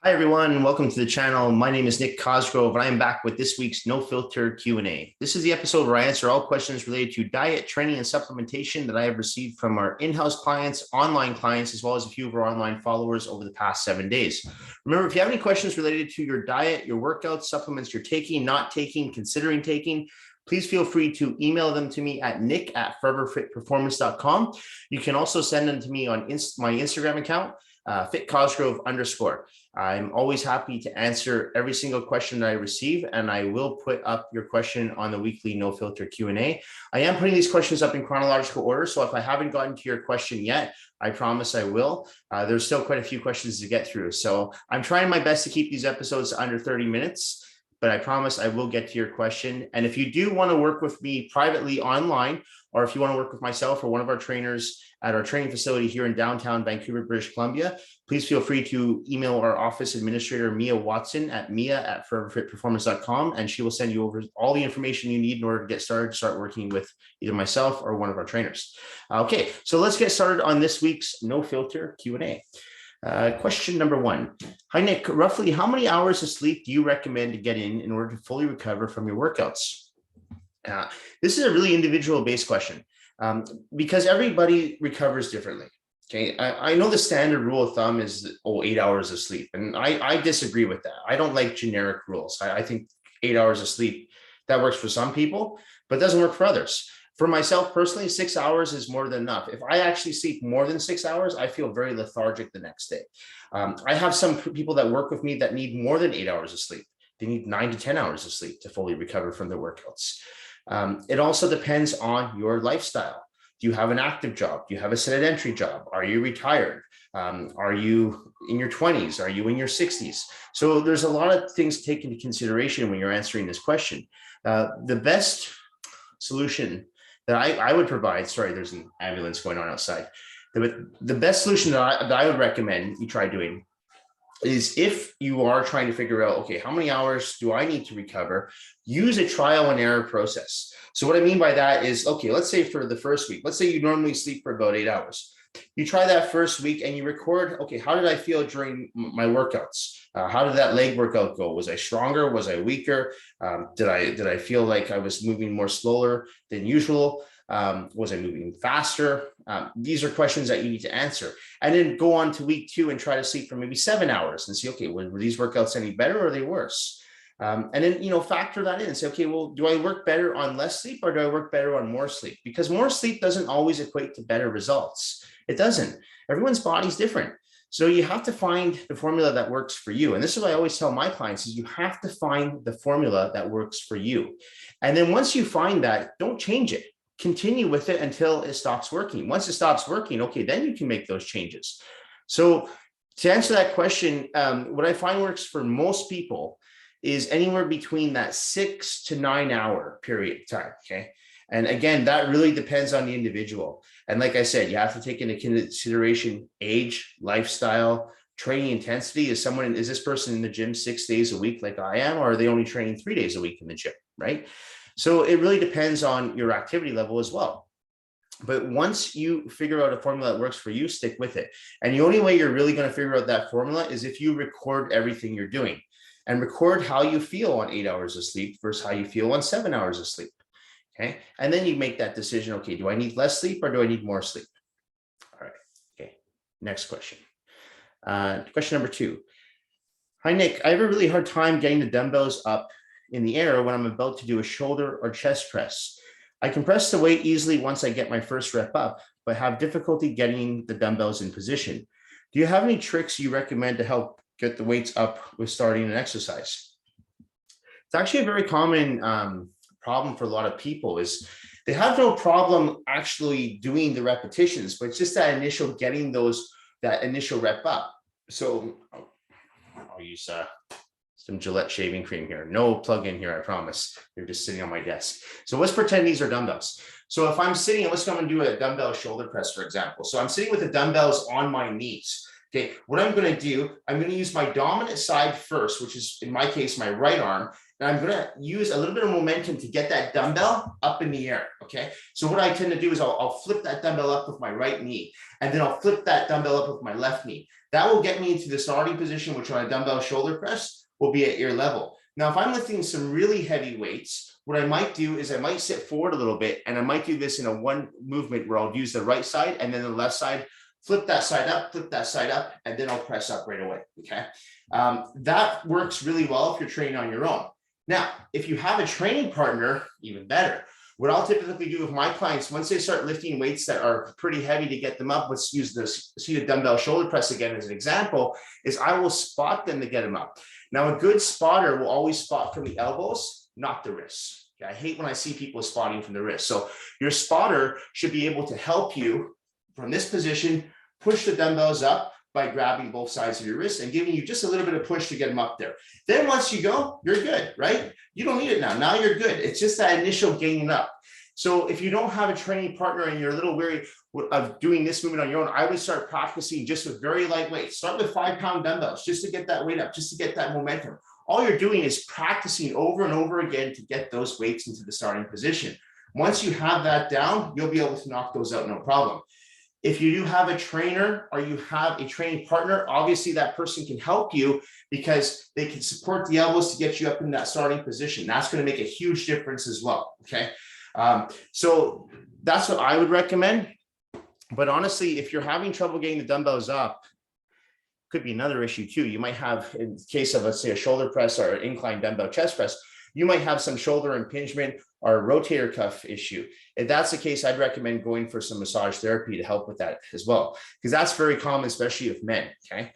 Hi, everyone. Welcome to the channel. My name is Nick Cosgrove, and I am back with this week's No Filter Q&A. This is the episode where I answer all questions related to diet, training, and supplementation that I have received from our in-house clients, online clients, as well as a few of our online followers over the past 7 days. Remember, if you have any questions related to your diet, your workouts, supplements you're taking, not taking, considering taking, please feel free to email them to me at nick@foreverfitperformance.com. You can also send them to me on my Instagram account, @fitcosgrove_. I'm always happy to answer every single question that I receive, and I will put up your question on the weekly No Filter Q&A. I am putting these questions up in chronological order, so if I haven't gotten to your question yet, I promise I will. There's still quite a few questions to get through, so I'm trying my best to keep these episodes under 30 minutes, but I promise I will get to your question. And if you do want to work with me privately online, or if you want to work with myself or one of our trainers at our training facility here in downtown Vancouver, British Columbia, please feel free to email our office administrator, Mia Watson, at mia@foreverfitperformance.com, and she will send you over all the information you need in order to get started, start working with either myself or one of our trainers. Okay, so let's get started on this week's No Filter Q&A. Question number 1. Hi, Nick. Roughly how many hours of sleep do you recommend to get in order to fully recover from your workouts? This is a really individual-based question because everybody recovers differently. Okay, I know the standard rule of thumb is 8 hours of sleep, and I disagree with that. I don't like generic rules. I think 8 hours of sleep, that works for some people, but doesn't work for others. For myself personally, 6 hours is more than enough. If I actually sleep more than 6 hours, I feel very lethargic the next day. I have some people that work with me that need more than 8 hours of sleep. They need 9 to 10 hours of sleep to fully recover from their workouts. It also depends on your lifestyle. Do you have an active job? Do you have a sedentary job? Are you retired? Are you in your 20s? Are you in your 60s? So there's a lot of things to take into consideration when you're answering this question. The best solution that I would provide, sorry, there's an ambulance going on outside. The best solution that I would recommend you try doing is, if you are trying to figure out, okay, how many hours do I need to recover, use a trial and error process. So what I mean by that is, okay, let's say for the first week, let's say you normally sleep for about 8 hours. You try that first week and you record, okay, how did I feel during my workouts? How did that leg workout go? Was I stronger? Was I weaker? Did I feel like I was moving more slower than usual? Was I moving faster? These are questions that you need to answer. And then go on to week 2 and try to sleep for maybe 7 hours and see, okay, were these workouts any better or are they worse? And then, factor that in and say, okay, well, do I work better on less sleep or do I work better on more sleep? Because more sleep doesn't always equate to better results. It doesn't. Everyone's body's different. So you have to find the formula that works for you. And this is what I always tell my clients is you have to find the formula that works for you. And then once you find that, don't change it. Continue with it until it stops working. Once it stops working, okay, then you can make those changes. So to answer that question, what I find works for most people is anywhere between that 6 to 9 hour period of time, okay? And again, that really depends on the individual. And like I said, you have to take into consideration age, lifestyle, training intensity. Is this person in the gym 6 days a week like I am, or are they only training 3 days a week in the gym, right? So it really depends on your activity level as well. But once you figure out a formula that works for you, stick with it. And the only way you're really going to figure out that formula is if you record everything you're doing and record how you feel on 8 hours of sleep versus how you feel on 7 hours of sleep. Okay. And then you make that decision. Okay. Do I need less sleep or do I need more sleep? All right. Okay. Next question. Question number 2. Hi, Nick. I have a really hard time getting the dumbbells up in the air when I'm about to do a shoulder or chest press. I can press the weight easily once I get my first rep up, but have difficulty getting the dumbbells in position. Do you have any tricks you recommend to help get the weights up with starting an exercise? It's actually a very common problem for a lot of people. Is they have no problem actually doing the repetitions, but it's just that initial getting that initial rep up. So I'll use some Gillette shaving cream here. No plug-in here, I promise. They're just sitting on my desk. So let's pretend these are dumbbells. So if I'm sitting, let's come and do a dumbbell shoulder press, for example. So I'm sitting with the dumbbells on my knees. Okay, what I'm going to do, I'm going to use my dominant side first, which is in my case, my right arm. and I'm going to use a little bit of momentum to get that dumbbell up in the air, okay? So what I tend to do is I'll flip that dumbbell up with my right knee, and then I'll flip that dumbbell up with my left knee. That will get me into the starting position, which on a dumbbell shoulder press will be at ear level. Now, if I'm lifting some really heavy weights, what I might do is I might sit forward a little bit, and I might do this in a one movement where I'll use the right side and then the left side, flip that side up, and then I'll press up right away, okay? That works really well if you're training on your own. Now, if you have a training partner, even better. What I'll typically do with my clients, once they start lifting weights that are pretty heavy to get them up, let's use this seated dumbbell shoulder press again as an example, is I will spot them to get them up. Now, a good spotter will always spot from the elbows, not the wrists. Okay? I hate when I see people spotting from the wrists. So your spotter should be able to help you from this position, push the dumbbells up by grabbing both sides of your wrist and giving you just a little bit of push to get them up there. Then once you go, you're good, right? You don't need it now. Now you're good. It's just that initial gaining up. So if you don't have a training partner and you're a little weary of doing this movement on your own, I would start practicing just with very light weights. Start with 5-pound dumbbells just to get that weight up, just to get that momentum. All you're doing is practicing over and over again to get those weights into the starting position. Once you have that down, you'll be able to knock those out, no problem. If you do have a trainer or you have a training partner, obviously that person can help you because they can support the elbows to get you up in that starting position. That's going to make a huge difference as well, okay? So that's what I would recommend. But honestly, if you're having trouble getting the dumbbells up, could be another issue too. You might have, in the case of, let's say, a shoulder press or an incline dumbbell chest press, you might have some shoulder impingement or a rotator cuff issue. If that's the case, I'd recommend going for some massage therapy to help with that as well, because that's very common, especially with men, okay?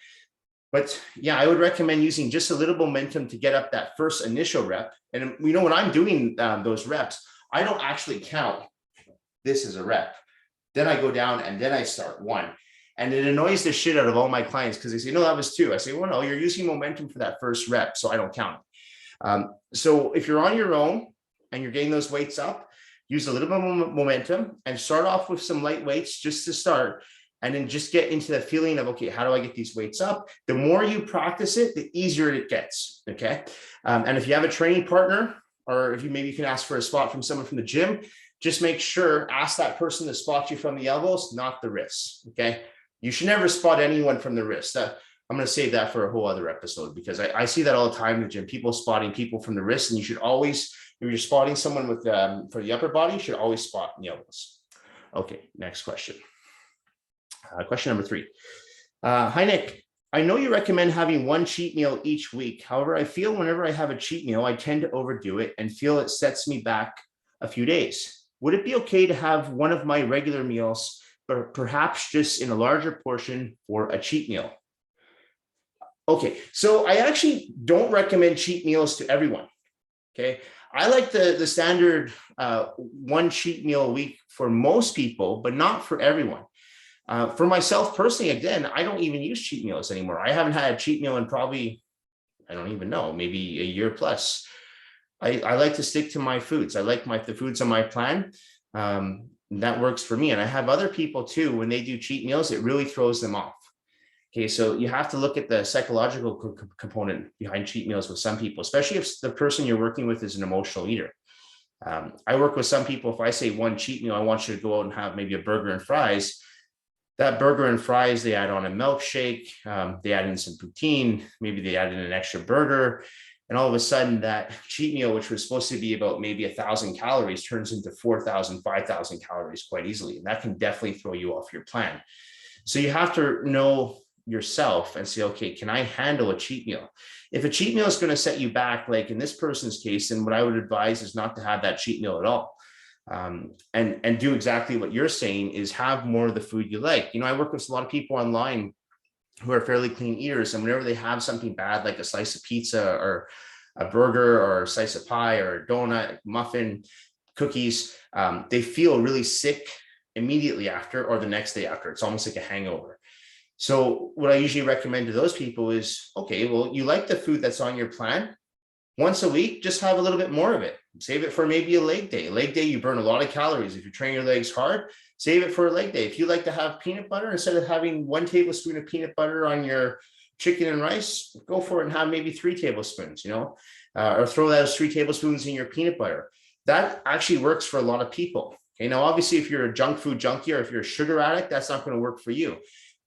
But yeah, I would recommend using just a little momentum to get up that first initial rep. And you know, when I'm doing those reps, I don't actually count this as a rep. Then I go down and then I start 1. And it annoys the shit out of all my clients because they say, no, that was 2. I say, well, no, you're using momentum for that first rep, so I don't count it. So if you're on your own and you're getting those weights up, use a little bit of momentum and start off with some light weights just to start, and then just get into the feeling of, okay, how do I get these weights up? The more you practice it, the easier it gets, okay? And if you have a training partner, or if you maybe can ask for a spot from someone from the gym, just make sure, ask that person to spot you from the elbows, not the wrists, okay? You should never spot anyone from the wrist. I'm going to save that for a whole other episode because I see that all the time in the gym, people spotting people from the wrist, and you should always, if you're spotting someone with for the upper body, you should always spot the elbows. Okay, next question. Question number 3. Hi, Nick. I know you recommend having 1 cheat meal each week. However, I feel whenever I have a cheat meal, I tend to overdo it and feel it sets me back a few days. Would it be okay to have one of my regular meals, but perhaps just in a larger portion for a cheat meal? Okay, so I actually don't recommend cheat meals to everyone, okay? I like the standard 1 cheat meal a week for most people, but not for everyone. For myself personally, again, I don't even use cheat meals anymore. I haven't had a cheat meal in probably, I don't even know, maybe a year plus. I like to stick to my foods. I like the foods on my plan. That works for me. And I have other people too, when they do cheat meals, it really throws them off. Okay, so you have to look at the psychological component behind cheat meals with some people, especially if the person you're working with is an emotional eater. I work with some people, if I say 1 cheat meal, I want you to go out and have maybe a burger and fries. That burger and fries, they add on a milkshake, they add in some poutine, maybe they add in an extra burger. And all of a sudden that cheat meal, which was supposed to be about maybe 1,000 calories, turns into 4,000, 5,000 calories quite easily. And that can definitely throw you off your plan. So you have to know yourself and say, okay, can I handle a cheat meal? If a cheat meal is going to set you back, like in this person's case, then what I would advise is not to have that cheat meal at all. And do exactly what you're saying, is have more of the food you like. You know, I work with a lot of people online who are fairly clean eaters, and whenever they have something bad, like a slice of pizza or a burger or a slice of pie or a donut, muffin, cookies, they feel really sick immediately after or the next day after. It's almost like a hangover. So what I usually recommend to those people is, okay, well, you like the food that's on your plan. Once a week, just have a little bit more of it. Save it for maybe a leg day. Leg day, you burn a lot of calories. If you train your legs hard, save it for a leg day. If you like to have peanut butter, instead of having 1 tablespoon of peanut butter on your chicken and rice, go for it and have maybe 3 tablespoons, or throw those 3 tablespoons in your peanut butter. That actually works for a lot of people. Okay, now obviously if you're a junk food junkie or if you're a sugar addict, that's not going to work for you.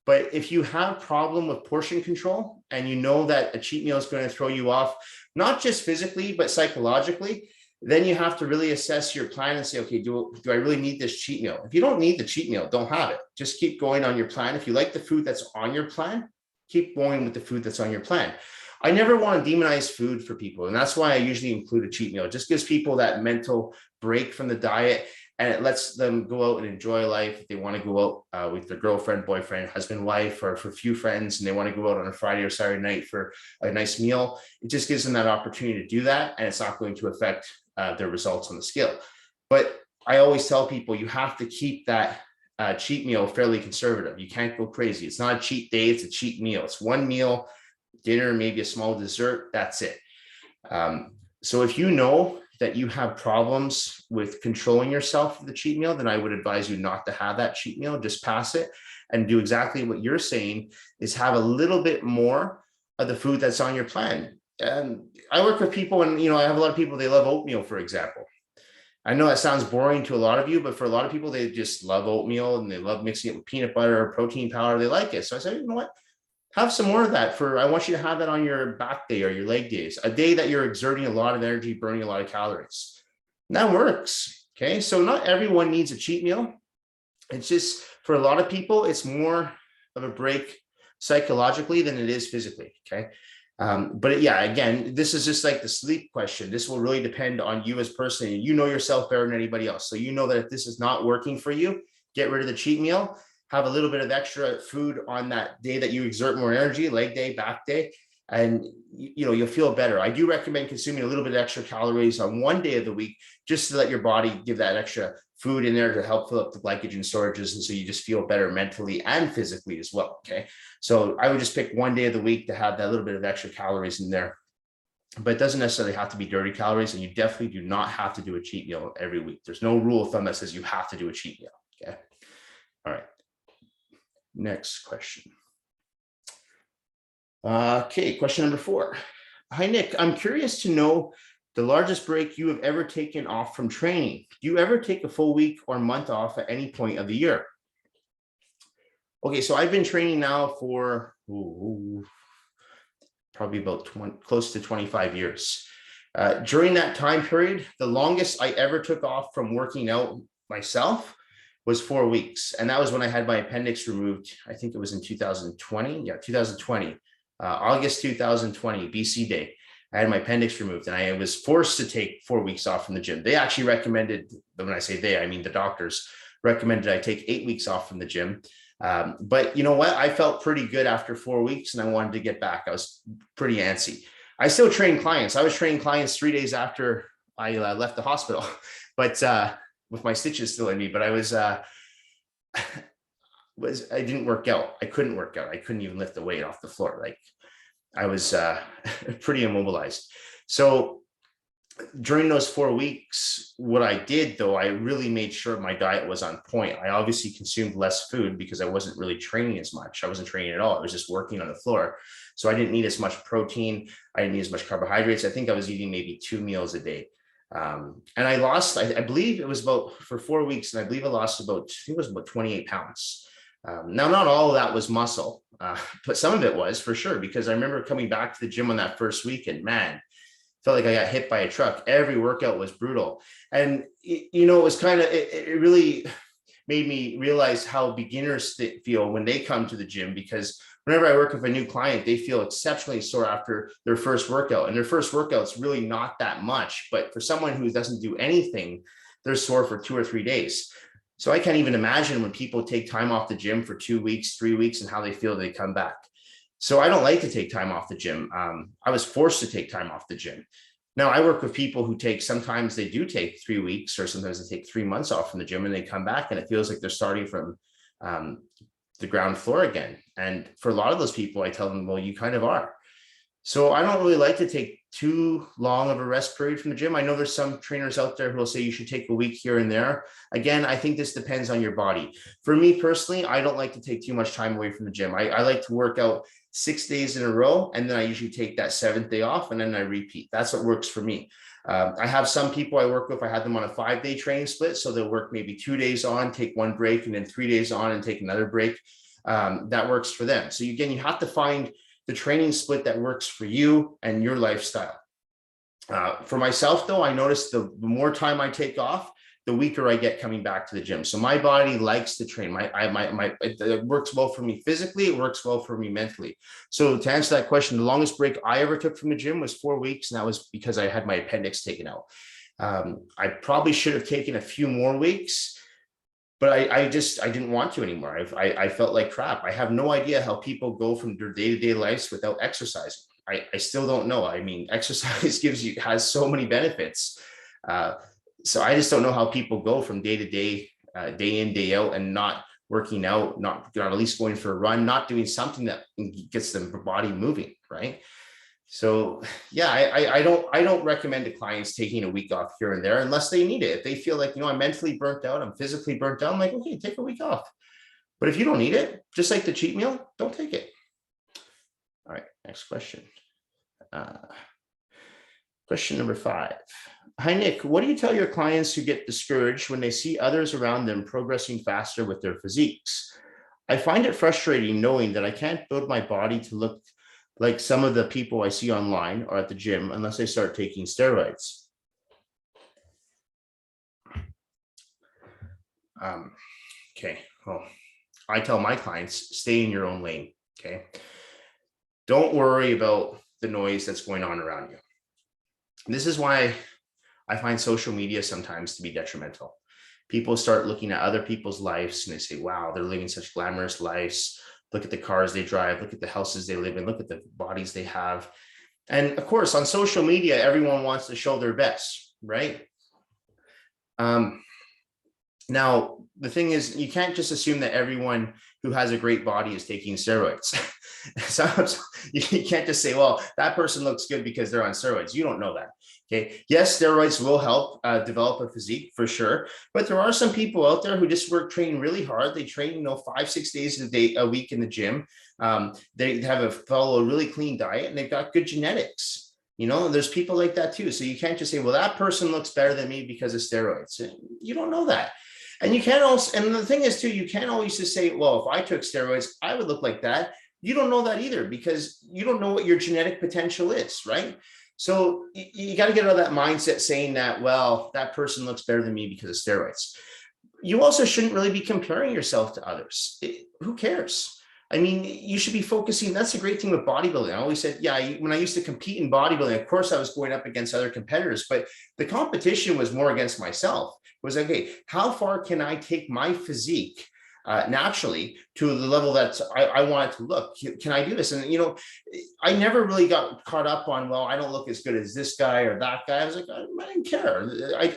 But if you have problem with portion control and you know that a cheat meal is going to throw you off, not just physically, but psychologically, then you have to really assess your plan and say, okay, do I really need this cheat meal? If you don't need the cheat meal, don't have it. Just keep going on your plan. If you like the food that's on your plan, keep going with the food that's on your plan. I never want to demonize food for people. And that's why I usually include a cheat meal. It just gives people that mental break from the diet, and it lets them go out and enjoy life. If they want to go out with their girlfriend, boyfriend, husband, wife, or for a few friends, and they want to go out on a Friday or Saturday night for a nice meal, it just gives them that opportunity to do that. And it's not going to affect their results on the scale. But I always tell people you have to keep that cheat meal fairly conservative. You can't go crazy. It's not a cheat day, it's a cheat meal. It's one meal, dinner, maybe a small dessert, that's it. So if you know that you have problems with controlling yourself for the cheat meal, then I would advise you not to have that cheat meal. Just pass it and do exactly what you're saying, is have a little bit more of the food that's on your plan. And I work with people, and I have a lot of people, they love oatmeal, for example. I know that sounds boring to a lot of you, but for a lot of people, they just love oatmeal and they love mixing it with peanut butter or protein powder. They like it. So I said, you know what? Have some more of that. I want you to have that on your back day or your leg days, a day that you're exerting a lot of energy, burning a lot of calories. And that works. Okay. So not everyone needs a cheat meal. It's just, for a lot of people, it's more of a break psychologically than it is physically. Okay. But yeah, again, this is just like the sleep question. This will really depend on you as a person. You know yourself better than anybody else. So you know that if this is not working for you, get rid of the cheat meal, have a little bit of extra food on that day that you exert more energy, leg day, back day, and you'll feel better. I do recommend consuming a little bit of extra calories on one day of the week, just to let your body give that extra food in there to help fill up the glycogen storages. And so you just feel better mentally and physically as well. Okay. So I would just pick one day of the week to have that little bit of extra calories in there, but it doesn't necessarily have to be dirty calories. And you definitely do not have to do a cheat meal every week. There's no rule of thumb that says you have to do a cheat meal. Okay. All right. Next question. Okay. Question number 4. Hi, Nick. I'm curious to know the largest break you have ever taken off from training. Do you ever take a full week or month off at any point of the year? Okay, so I've been training now for probably about close to 25 years. During that time period, the longest I ever took off from working out myself was 4 weeks. And that was when I had my appendix removed. I think it was in 2020. Yeah, 2020, August 2020, BC Day. I had my appendix removed and I was forced to take 4 weeks off from the gym. They actually recommended, when I say they, I mean the doctors recommended I take 8 weeks off from the gym. But you know what? I felt pretty good after 4 weeks and I wanted to get back. I was pretty antsy. I still train clients. I was training clients 3 days after I left the hospital, but with my stitches still in me. But I I didn't work out. I couldn't work out. I couldn't even lift the weight off the floor. Like I was pretty immobilized. So during those 4 weeks, what I did though, I really made sure my diet was on point. I obviously consumed less food because I wasn't really training as much. I wasn't training at all. I was just working on the floor. So I didn't need as much protein. I didn't need as much carbohydrates. I think I was eating maybe 2 meals a day. And I lost, I believe it was for 4 weeks. And I believe I lost I think it was about 28 pounds. Now, not all of that was muscle, but some of it was for sure, because I remember coming back to the gym on that first week and man, felt like I got hit by a truck. Every workout was brutal. And, it was it really made me realize how beginners feel when they come to the gym, because whenever I work with a new client, they feel exceptionally sore after their first workout, and their first workout's really not that much. But for someone who doesn't do anything, they're sore for 2 or 3 days. So I can't even imagine when people take time off the gym for 2 weeks, 3 weeks, and how they feel they come back. So I don't like to take time off the gym. I was forced to take time off the gym. Now I work with people who sometimes they do take 3 weeks, or sometimes they take 3 months off from the gym and they come back and it feels like they're starting from the ground floor again. And for a lot of those people, I tell them, well, you kind of are. So I don't really like to take too long of a rest period from the gym. I know there's some trainers out there who will say you should take a week here and there. Again, I think this depends on your body. For me personally, I don't like to take too much time away from the gym. I like to work out 6 days in a row, and then I usually take that 7th day off, and then I repeat. That's what works for me. I have some people I work with, I had them on a 5-day training split. So they'll work maybe 2 days on, take 1 break, and then 3 days on and take another break. That works for them. So again, you have to find the training split that works for you and your lifestyle. For myself though, I noticed the more time I take off, the weaker I get coming back to the gym. So my body likes to train. It works well for me physically. It works well for me mentally. So to answer that question, the longest break I ever took from the gym was 4 weeks. And that was because I had my appendix taken out. I probably should have taken a few more weeks, but I didn't want to anymore. I felt like crap. I have no idea how people go from their day-to-day lives without exercising. I still don't know. I mean, exercise has so many benefits. So I just don't know how people go from day to day, day in, day out, and not working out, not at least going for a run, not doing something that gets their body moving, right? So yeah, I don't recommend to clients taking a week off here and there unless they need it. If they feel like, I'm mentally burnt out, I'm physically burnt out, I'm like, okay, take a week off. But if you don't need it, just like the cheat meal, don't take it. All right, next question. Question number 5. Hi, Nick. What do you tell your clients who get discouraged when they see others around them progressing faster with their physiques? I find it frustrating knowing that I can't build my body to look like some of the people I see online or at the gym unless I start taking steroids. Okay. Well, I tell my clients, stay in your own lane. Okay. Don't worry about the noise that's going on around you. This is why I find social media sometimes to be detrimental. People start looking at other people's lives and they say, wow, they're living such glamorous lives. Look at the cars they drive, look at the houses they live in, look at the bodies they have. And of course, on social media, everyone wants to show their best, right? Now, the thing is, you can't just assume that everyone who has a great body is taking steroids. So you can't just say, well, that person looks good because they're on steroids. You don't know that. Okay. Yes, steroids will help develop a physique for sure. But there are some people out there who just train really hard. They train, 5-6 days a week in the gym. They follow a really clean diet and they've got good genetics. There's people like that too. So you can't just say, well, that person looks better than me because of steroids. You don't know that. And you can't also, and the thing is too, you can't always just say, well, if I took steroids, I would look like that. You don't know that either because you don't know what your genetic potential is, right? So you got to get out of that mindset saying that, well, that person looks better than me because of steroids. You also shouldn't really be comparing yourself to others. Who cares? I mean, you should be focusing. That's the great thing with bodybuilding. I always said, yeah, when I used to compete in bodybuilding, of course, I was going up against other competitors, but the competition was more against myself. It was, okay, how far can I take my physique naturally to the level that I want it to look? Can I do this? And, I never really got caught up on, well, I don't look as good as this guy or that guy. I was like, I didn't care.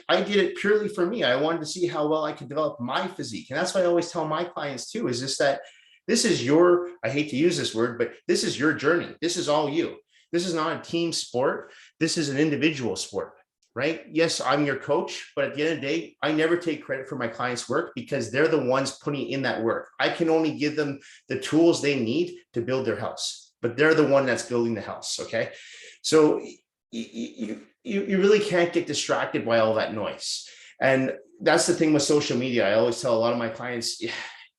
I did it purely for me. I wanted to see how well I could develop my physique. And that's what I always tell my clients too, is just that this is I hate to use this word, but this is your journey. This is all you. This is not a team sport. This is an individual sport. Right? Yes, I'm your coach, but at the end of the day, I never take credit for my clients' work because they're the ones putting in that work. I can only give them the tools they need to build their house, but they're the one that's building the house. Okay. So you really can't get distracted by all that noise. And that's the thing with social media. I always tell a lot of my clients,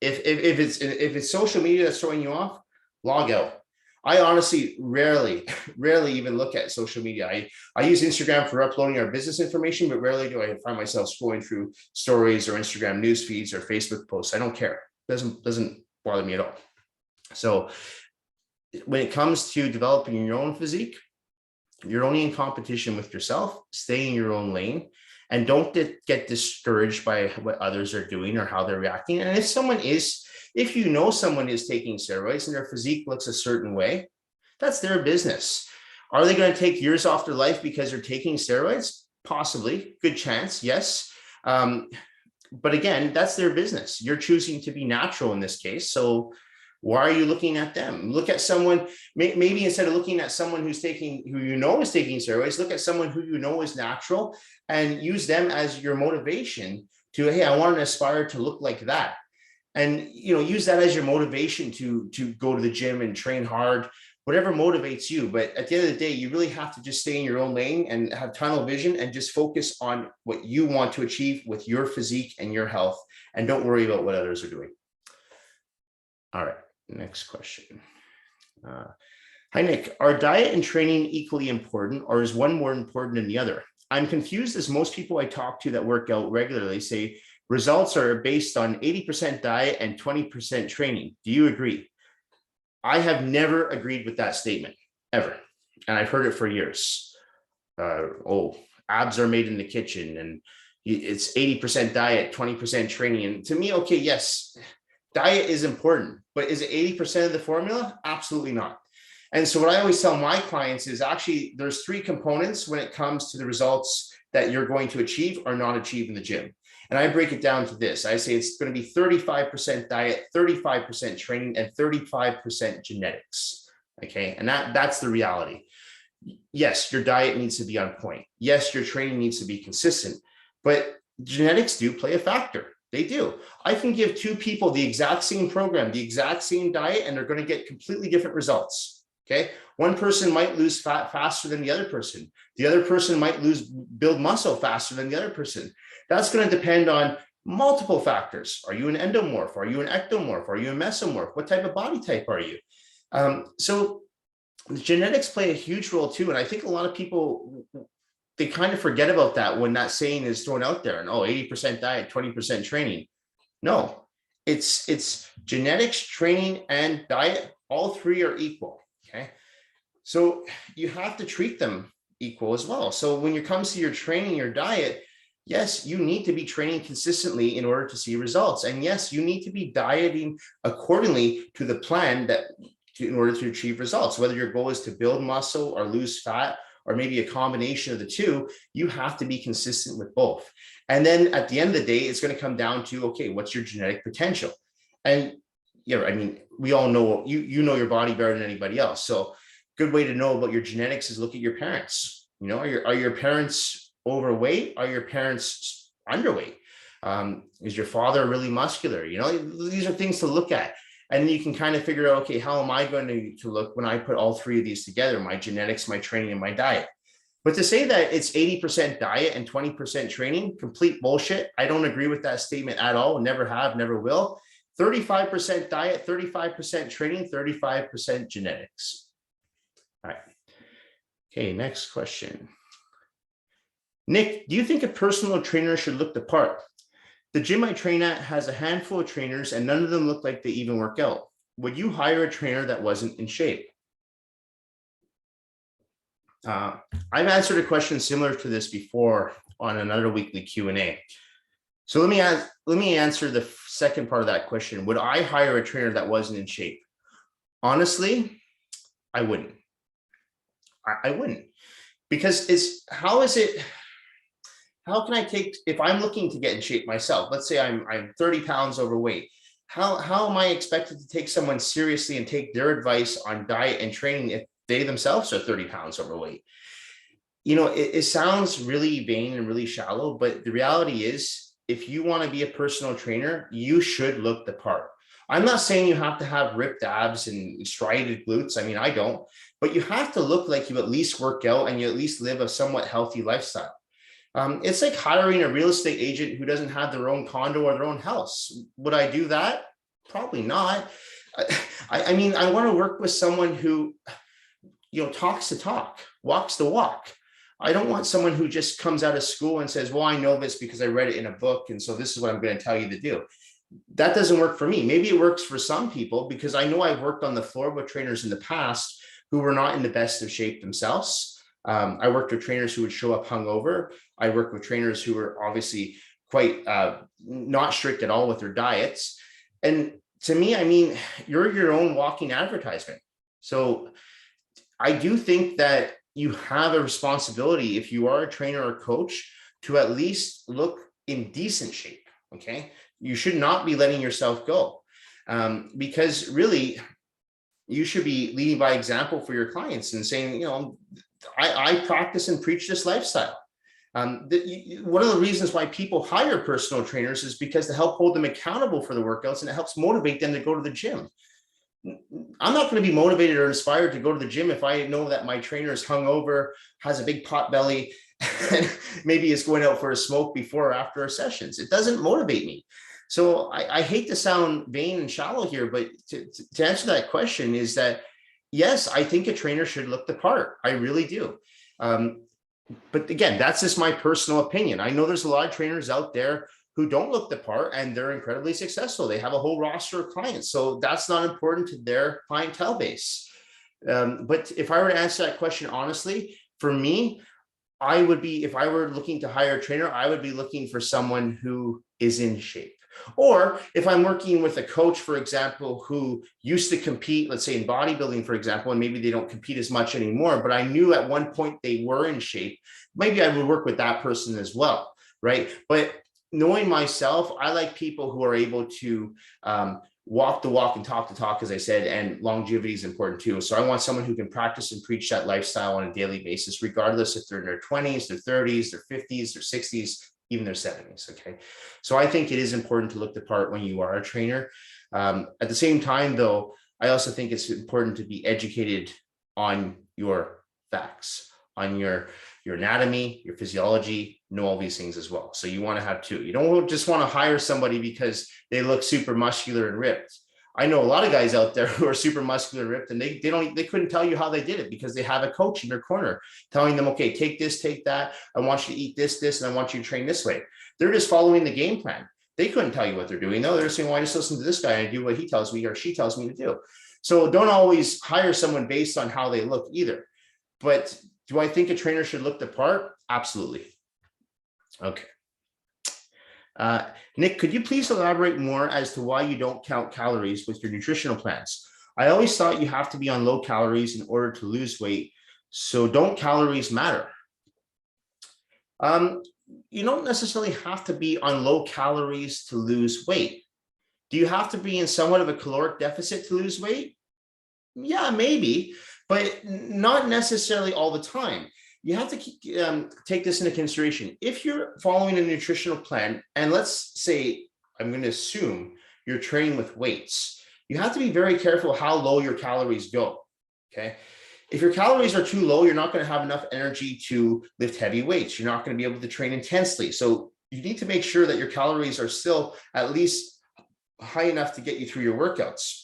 if it's social media that's throwing you off, log out. I honestly rarely even look at social media. I use Instagram for uploading our business information, but rarely do I find myself scrolling through stories or Instagram news feeds or Facebook posts. I don't care. It doesn't bother me at all. So when it comes to developing your own physique, you're only in competition with yourself. Stay in your own lane and don't get discouraged by what others are doing or how they're reacting. And if someone is taking steroids and their physique looks a certain way, that's their business. Are they going to take years off their life because they're taking steroids? Possibly. Good chance. Yes. But again, that's their business. You're choosing to be natural in this case. So why are you looking at them? Look at someone, maybe instead of looking at someone who is taking steroids, look at someone who is natural and use them as your motivation to, hey, I want to aspire to look like that. and use that as your motivation to go to the gym and train hard, whatever motivates you. But at the end of the day, you really have to just stay in your own lane and have tunnel vision and just focus on what you want to achieve with your physique and your health, and don't worry about what others are doing. All right, next question. Hi, Nick. Are diet and training equally important, or is one more important than the other? I'm confused, as most people I talk to that work out regularly say results are based on 80% diet and 20% training. Do you agree? I have never agreed with that statement, ever. And I've heard it for years. Abs are made in the kitchen, and it's 80% diet, 20% training. And to me, okay, yes, diet is important, but is it 80% of the formula? Absolutely not. And so what I always tell my clients is, actually there's 3 components when it comes to the results that you're going to achieve or not achieve in the gym. And I break it down to this. I say it's going to be 35% diet, 35% training, and 35% genetics. Okay. And that's the reality. Yes, your diet needs to be on point. Yes, your training needs to be consistent, but genetics do play a factor. They do. I can give 2 people the exact same program, the exact same diet, and they're going to get completely different results. Okay. One person might lose fat faster than the other person. The other person might build muscle faster than the other person. That's going to depend on multiple factors. Are you an endomorph? Are you an ectomorph? Are you a mesomorph? What type of body type are you? So the genetics play a huge role too. And I think a lot of people, they kind of forget about that when that saying is thrown out there, and 80% diet, 20% training. No, it's genetics, training, and diet. All 3 are equal. Okay. So you have to treat them equal as well. So when it comes to your training, your diet, yes, you need to be training consistently in order to see results. And yes, you need to be dieting accordingly to the plan in order to achieve results. Whether your goal is to build muscle or lose fat, or maybe a combination of the 2, you have to be consistent with both. And then at the end of the day, it's going to come down to, okay, what's your genetic potential? And I mean, we all know, you know your body better than anybody else. So good way to know about your genetics is look at your parents. Are your parents overweight? Are your parents underweight? Is your father really muscular? These are things to look at. And you can kind of figure out, okay, how am I going to look when I put all 3 of these together, my genetics, my training, and my diet? But to say that it's 80% diet and 20% training, complete bullshit. I don't agree with that statement at all. Never have, never will. 35% diet, 35% training, 35% genetics. All right. Okay, next question. Nick, do you think a personal trainer should look the part? The gym I train at has a handful of trainers and none of them look like they even work out. Would you hire a trainer that wasn't in shape? I've answered a question similar to this before on another weekly Q&A. So let me answer the second part of that question. Would I hire a trainer that wasn't in shape? Honestly, I wouldn't. I wouldn't, because how can I take, if I'm looking to get in shape myself, let's say I'm 30 pounds overweight, how am I expected to take someone seriously and take their advice on diet and training if they themselves are 30 pounds overweight? It sounds really vain and really shallow, but the reality is, if you want to be a personal trainer, you should look the part. I'm not saying you have to have ripped abs and striated glutes. I mean, I don't, but you have to look like you at least work out and you at least live a somewhat healthy lifestyle. It's like hiring a real estate agent who doesn't have their own condo or their own house. Would I do that? Probably not. I mean, I want to work with someone who, talks the talk, walks the walk. I don't want someone who just comes out of school and says, well, I know this because I read it in a book, and so this is what I'm going to tell you to do. That doesn't work for me. Maybe it works for some people, because I know I've worked on the floor with trainers in the past who were not in the best of shape themselves. I worked with trainers who would show up hungover. I worked with trainers who were obviously quite not strict at all with their diets. And to me, I mean, you're your own walking advertisement. So I do think that you have a responsibility, if you are a trainer or coach, to at least look in decent shape. Okay. You should not be letting yourself go, because really you should be leading by example for your clients and saying, I practice and preach this lifestyle. One of the reasons why people hire personal trainers is because to help hold them accountable for the workouts, and it helps motivate them to go to the gym. I'm not going to be motivated or inspired to go to the gym if I know that my trainer is hungover, has a big pot belly, and maybe is going out for a smoke before or after our sessions. It doesn't motivate me. So I hate to sound vain and shallow here, but to answer that question is that, yes, I think a trainer should look the part. I really do. But again, that's just my personal opinion. I know there's a lot of trainers out there who don't look the part and they're incredibly successful. They have a whole roster of clients. So that's not important to their clientele base. But if I were to answer that question honestly, for me, if I were looking to hire a trainer, I would be looking for someone who is in shape. Or if I'm working with a coach, for example, who used to compete, let's say in bodybuilding, for example, and maybe they don't compete as much anymore, but I knew at one point they were in shape, maybe I would work with that person as well, right? But knowing myself, I like people who are able to walk the walk and talk the talk, as I said, and longevity is important too. So I want someone who can practice and preach that lifestyle on a daily basis, regardless if they're in their 20s, their 30s, their 50s, their 60s, even their 70s. Okay. So I think it is important to look the part when you are a trainer. At the same time, though, I also think it's important to be educated on your facts, on your anatomy, your physiology, know all these things as well. So you want to have two. You don't just want to hire somebody because they look super muscular and ripped. I know a lot of guys out there who are super muscular and ripped, and they couldn't tell you how they did it because they have a coach in their corner telling them, okay, take this, take that. I want you to eat this, and I want you to train this way. They're just following the game plan. They couldn't tell you what they're doing. No, they're saying, well, I just listen to this guy and do what he tells me or she tells me to do. So don't always hire someone based on how they look either. But do I think a trainer should look the part? Absolutely. Okay. Nick, could you please elaborate more as to why you don't count calories with your nutritional plans? I always thought you have to be on low calories in order to lose weight. So don't calories matter? You don't necessarily have to be on low calories to lose weight. Do you have to be in somewhat of a caloric deficit to lose weight? Yeah, maybe, but not necessarily all the time. You have to take this into consideration. If you're following a nutritional plan, and let's say, I'm going to assume you're training with weights, you have to be very careful how low your calories go, okay? If your calories are too low, you're not going to have enough energy to lift heavy weights. You're not going to be able to train intensely. So you need to make sure that your calories are still at least high enough to get you through your workouts.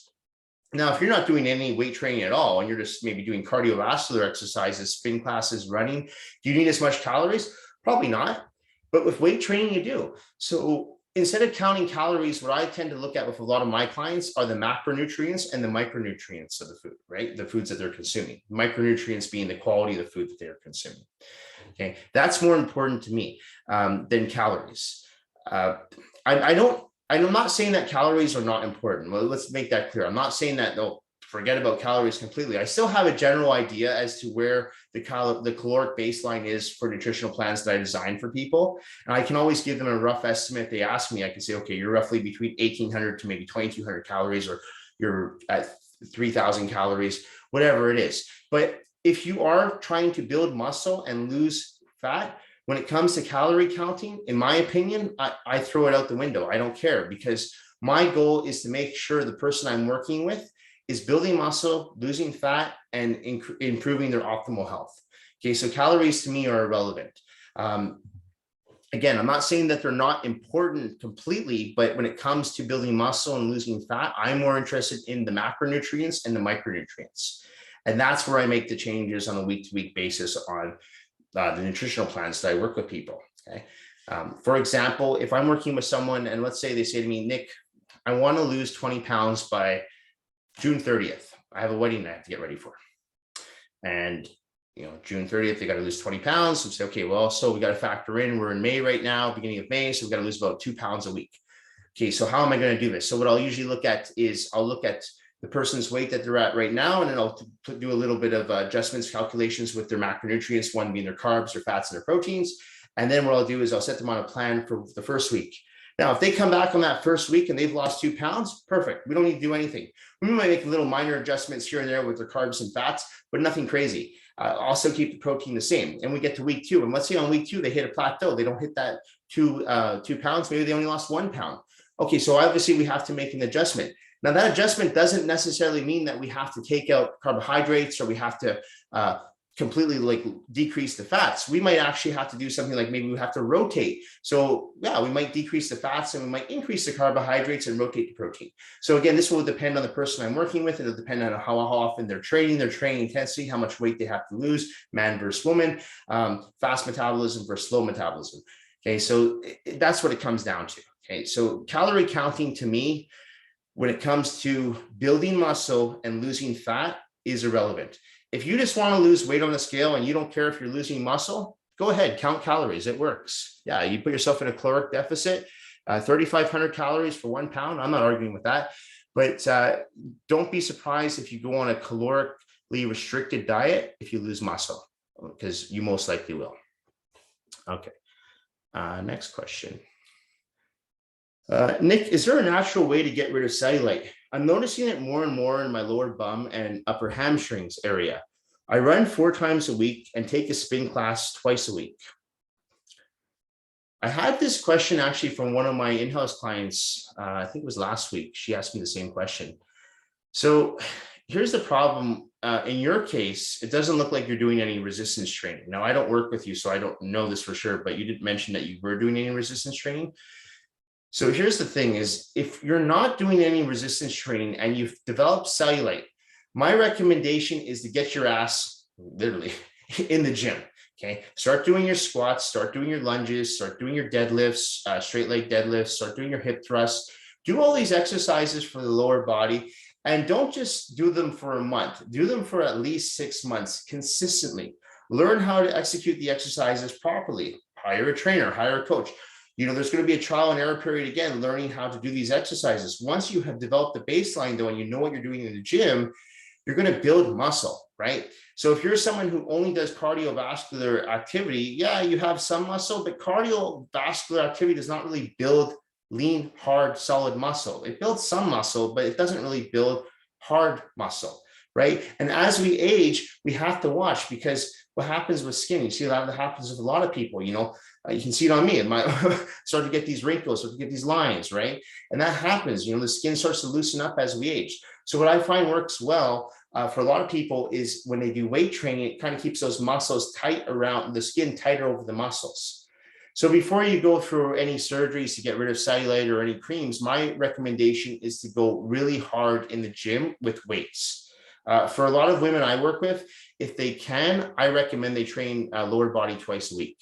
Now, if you're not doing any weight training at all, and you're just maybe doing cardiovascular exercises, spin classes, running, do you need as much calories? Probably not. But with weight training, you do. So instead of counting calories, what I tend to look at with a lot of my clients are the macronutrients and the micronutrients of the food, right? The foods that they're consuming. Micronutrients being the quality of the food that they're consuming. Okay, that's more important to me than calories. I'm not saying that calories are not important. Well, let's make that clear. I'm not saying that they'll forget about calories completely. I still have a general idea as to where the caloric baseline is for nutritional plans that I design for people. And I can always give them a rough estimate. If they ask me, I can say, okay, you're roughly between 1,800 to maybe 2,200 calories, or you're at 3,000 calories, whatever it is. But if you are trying to build muscle and lose fat, when it comes to calorie counting, in my opinion, I throw it out the window. I don't care, because my goal is to make sure the person I'm working with is building muscle, losing fat, and improving their optimal health. Okay, so calories to me are irrelevant. Again, I'm not saying that they're not important completely, but when it comes to building muscle and losing fat, I'm more interested in the macronutrients and the micronutrients. And that's where I make the changes on a week-to-week basis on the nutritional plans that I work with people. Okay. For example, if I'm working with someone and let's say they say to me, Nick, I want to lose 20 pounds by June 30th. I have a wedding I have to get ready for. And, June 30th, they got to lose 20 pounds. So say, okay, well, so we got to factor in, we're in May right now, beginning of May. So we got to lose about 2 pounds a week. Okay. So how am I going to do this? So what I'll usually look at is I'll look at the person's weight that they're at right now, and then I'll do a little bit of adjustments, calculations with their macronutrients, one being their carbs, their fats, and their proteins. And then what I'll do is I'll set them on a plan for the first week. Now, if they come back on that first week and they've lost 2 pounds, perfect. We don't need to do anything. We might make little minor adjustments here and there with the carbs and fats, but nothing crazy. Also keep the protein the same. And we get to week 2. And let's say on week 2, they hit a plateau. They don't hit that 2 pounds. Maybe they only lost 1 pound. Okay, so obviously we have to make an adjustment. Now, that adjustment doesn't necessarily mean that we have to take out carbohydrates or we have to completely like decrease the fats. We might actually have to do something like maybe we have to rotate. So yeah, we might decrease the fats and we might increase the carbohydrates and rotate the protein. So again, this will depend on the person I'm working with. It'll depend on how often they're training, their training intensity, how much weight they have to lose, man versus woman, fast metabolism versus slow metabolism. Okay, so that's what it comes down to. Okay, so calorie counting to me, when it comes to building muscle and losing fat, is irrelevant. If you just want to lose weight on the scale and you don't care if you're losing muscle, go ahead, count calories. It works. Yeah, you put yourself in a caloric deficit, 3,500 calories for 1 pound. I'm not arguing with that. But don't be surprised if you go on a calorically restricted diet if you lose muscle, because you most likely will. Okay, next question. Nick, is there a natural way to get rid of cellulite? I'm noticing it more and more in my lower bum and upper hamstrings area. I run 4 times a week and take a spin class twice a week. I had this question actually from one of my in-house clients. I think it was last week. She asked me the same question. So here's the problem. In your case, it doesn't look like you're doing any resistance training. Now, I don't work with you, so I don't know this for sure, but you didn't mention that you were doing any resistance training. So here's the thing is, if you're not doing any resistance training and you've developed cellulite, my recommendation is to get your ass literally in the gym. Okay. Start doing your squats, start doing your lunges, start doing your deadlifts, straight leg deadlifts, start doing your hip thrusts, do all these exercises for the lower body, and don't just do them for a month, do them for at least 6 months consistently. Learn how to execute the exercises properly, hire a trainer, hire a coach. You know, there's going to be a trial and error period again, learning how to do these exercises. Once you have developed the baseline though, and you know what you're doing in the gym, you're going to build muscle, right? So if you're someone who only does cardiovascular activity, yeah, you have some muscle, but cardiovascular activity does not really build lean, hard, solid muscle. It builds some muscle, but it doesn't really build hard muscle, right? And as we age, we have to watch, because what happens with skin, you see that happens with a lot of people, you know, you can see it on me, and my start to get these wrinkles, start to get these lines, right? And that happens, you know, the skin starts to loosen up as we age. So what I find works well for a lot of people is when they do weight training, it kind of keeps those muscles tight around the skin, tighter over the muscles. So before you go through any surgeries to get rid of cellulite or any creams, my recommendation is to go really hard in the gym with weights. For a lot of women I work with, if they can, I recommend they train lower body twice a week.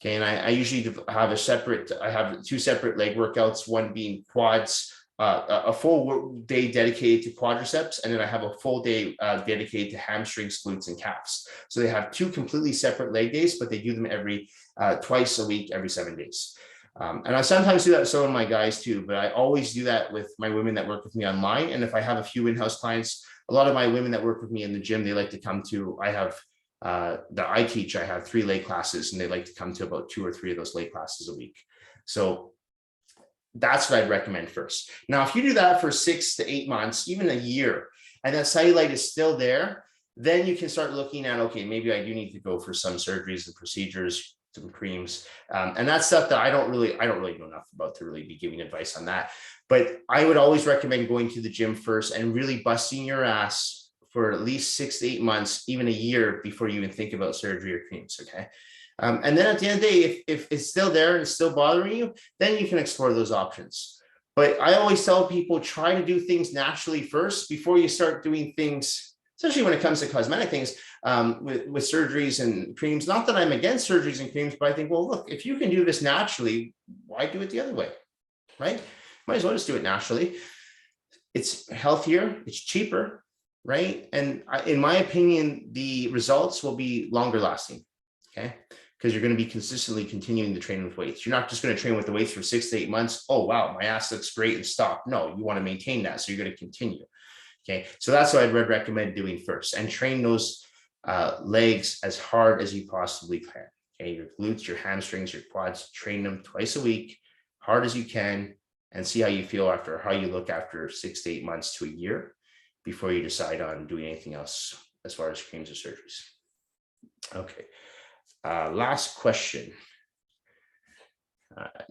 Okay, and I usually have I have 2 separate leg workouts, one being quads, a full day dedicated to quadriceps, and then I have a full day dedicated to hamstrings, glutes, and calves. So they have 2 completely separate leg days, but they do them every twice a week, every 7 days. And I sometimes do that with some of my guys too, but I always do that with my women that work with me online. And if I have a few in-house clients, a lot of my women that work with me in the gym, they like to come to, I have that I teach, I have 3 leg classes, and they like to come to about 2 or 3 of those leg classes a week. So that's what I'd recommend first. Now, if you do that for 6 to 8 months, even a year, and that cellulite is still there, then you can start looking at, okay, maybe I do need to go for some surgeries and procedures, some creams. And that's stuff that I don't really know enough about to really be giving advice on that. But I would always recommend going to the gym first and really busting your ass for at least 6 to 8 months, even a year, before you even think about surgery or creams, okay? And then at the end of the day, if it's still there and it's still bothering you, then you can explore those options. But I always tell people, try to do things naturally first before you start doing things, especially when it comes to cosmetic things, with surgeries and creams. Not that I'm against surgeries and creams, but I think, well, look, if you can do this naturally, why do it the other way, right? Might as well just do it naturally. It's healthier, it's cheaper, right? And in my opinion, the results will be longer lasting, okay? Because you're going to be consistently continuing to train with weights. You're not just going to train with the weights for 6 to 8 months. Oh, wow, my ass looks great, and stop. No, you want to maintain that. So you're going to continue. Okay. So that's what I'd recommend doing first, and train those legs as hard as you possibly can. Okay. Your glutes, your hamstrings, your quads, train them twice a week hard as you can, and see how you feel after, how you look after 6 to 8 months to a year before you decide on doing anything else as far as creams or surgeries. Okay, last question.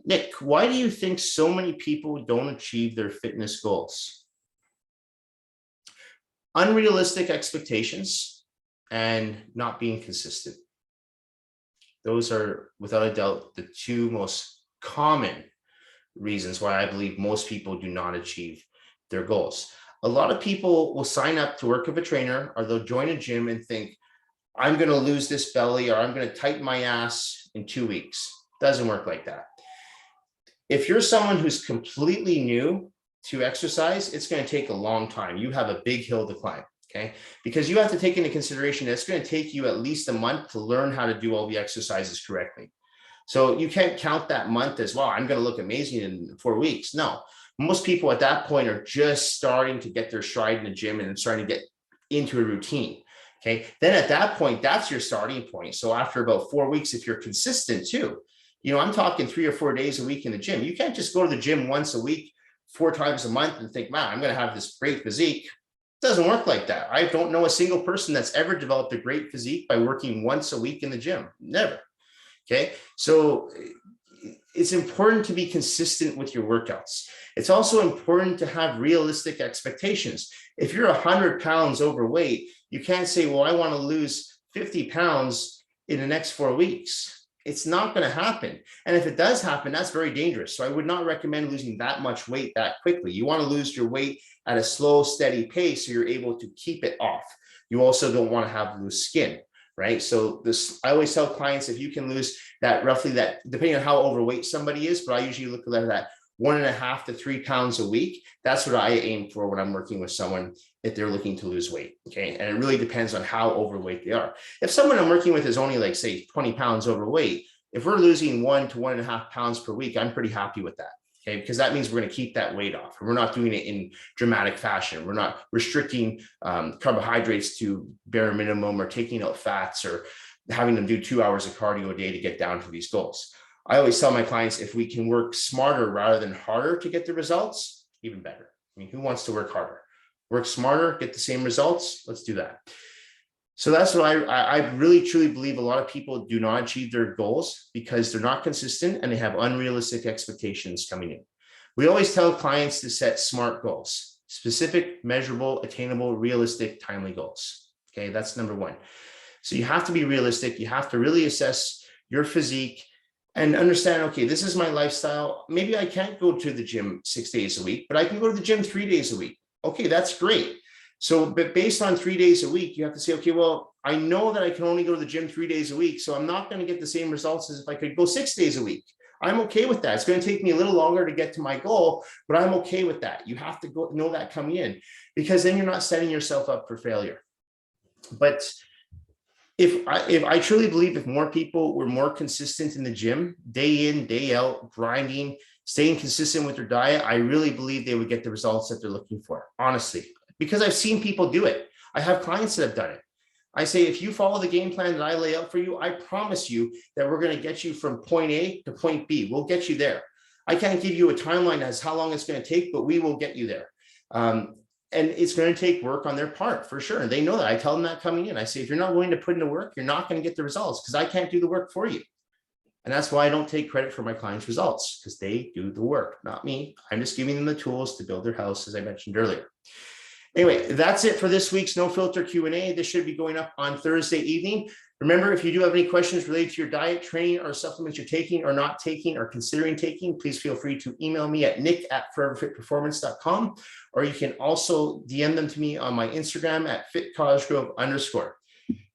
Nick, why do you think so many people don't achieve their fitness goals? Unrealistic expectations and not being consistent. Those are, without a doubt, the two most common reasons why I believe most people do not achieve their goals. A lot of people will sign up to work with a trainer, or they'll join a gym and think, I'm going to lose this belly, or I'm going to tighten my ass in 2 weeks. Doesn't work like that. If you're someone who's completely new to exercise, it's going to take a long time. You have a big hill to climb, okay? Because you have to take into consideration that it's going to take you at least a month to learn how to do all the exercises correctly. So you can't count that month as, well, I'm going to look amazing in 4 weeks. No, most people at that point are just starting to get their stride in the gym and starting to get into a routine. Okay, then at that point, that's your starting point. So after about 4 weeks, if you're consistent too, you know, I'm talking 3 or 4 days a week in the gym. You can't just go to the gym once a week, 4 times a month and think, man, I'm going to have this great physique. It doesn't work like that. I don't know a single person that's ever developed a great physique by working once a week in the gym. Never. Okay, so it's important to be consistent with your workouts. It's also important to have realistic expectations. If you're 100 pounds overweight, you can't say, well, I want to lose 50 pounds in the next 4 weeks. It's not going to happen. And if it does happen, that's very dangerous. So I would not recommend losing that much weight that quickly. You want to lose your weight at a slow, steady pace so you're able to keep it off. You also don't want to have loose skin, right? So this, I always tell clients, if you can lose that roughly that, depending on how overweight somebody is, but I usually look at that 1.5 to 3 pounds a week. That's what I aim for when I'm working with someone if they're looking to lose weight. Okay. And it really depends on how overweight they are. If someone I'm working with is only like, say, 20 pounds overweight, if we're losing 1 to 1.5 pounds per week, I'm pretty happy with that. Okay. Because that means we're going to keep that weight off. And we're not doing it in dramatic fashion. We're not restricting carbohydrates to bare minimum or taking out fats or having them do 2 hours of cardio a day to get down to these goals. I always tell my clients, if we can work smarter rather than harder to get the results, even better. I mean, who wants to work harder? Work smarter, get the same results. Let's do that. So that's what I really truly believe a lot of people do not achieve their goals because they're not consistent and they have unrealistic expectations coming in. We always tell clients to set SMART goals, specific, measurable, attainable, realistic, timely goals. Okay, that's number one. So you have to be realistic. You have to really assess your physique and understand, okay, this is my lifestyle. Maybe I can't go to the gym 6 days a week, but I can go to the gym 3 days a week. Okay, that's great. So, but based on 3 days a week, you have to say, okay, well, I know that I can only go to the gym 3 days a week, so I'm not going to get the same results as if I could go 6 days a week. I'm okay with that. It's going to take me a little longer to get to my goal, but I'm okay with that. You have to go know that coming in, because then you're not setting yourself up for failure. But if I truly believe if more people were more consistent in the gym, day in, day out, grinding, staying consistent with their diet, I really believe they would get the results that they're looking for, honestly, because I've seen people do it. I have clients that have done it. I say, if you follow the game plan that I lay out for you, I promise you that we're going to get you from point A to point B. We'll get you there. I can't give you a timeline as how long it's going to take, but we will get you there. And it's going to take work on their part for sure. And they know that. I tell them that coming in. I say, if you're not willing to put in the work, you're not going to get the results because I can't do the work for you. And that's why I don't take credit for my clients' results, because they do the work, not me. I'm just giving them the tools to build their house, as I mentioned earlier. Anyway, that's it for this week's No Filter Q&A. This should be going up on Thursday evening. Remember, if you do have any questions related to your diet, training, or supplements you're taking or not taking or considering taking, please feel free to email me at nick@foreverfitperformance.com, or you can also DM them to me on my Instagram at @fitcollegegrove_.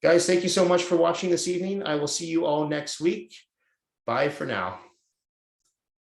Guys, thank you so much for watching this evening. I will see you all next week. Bye for now.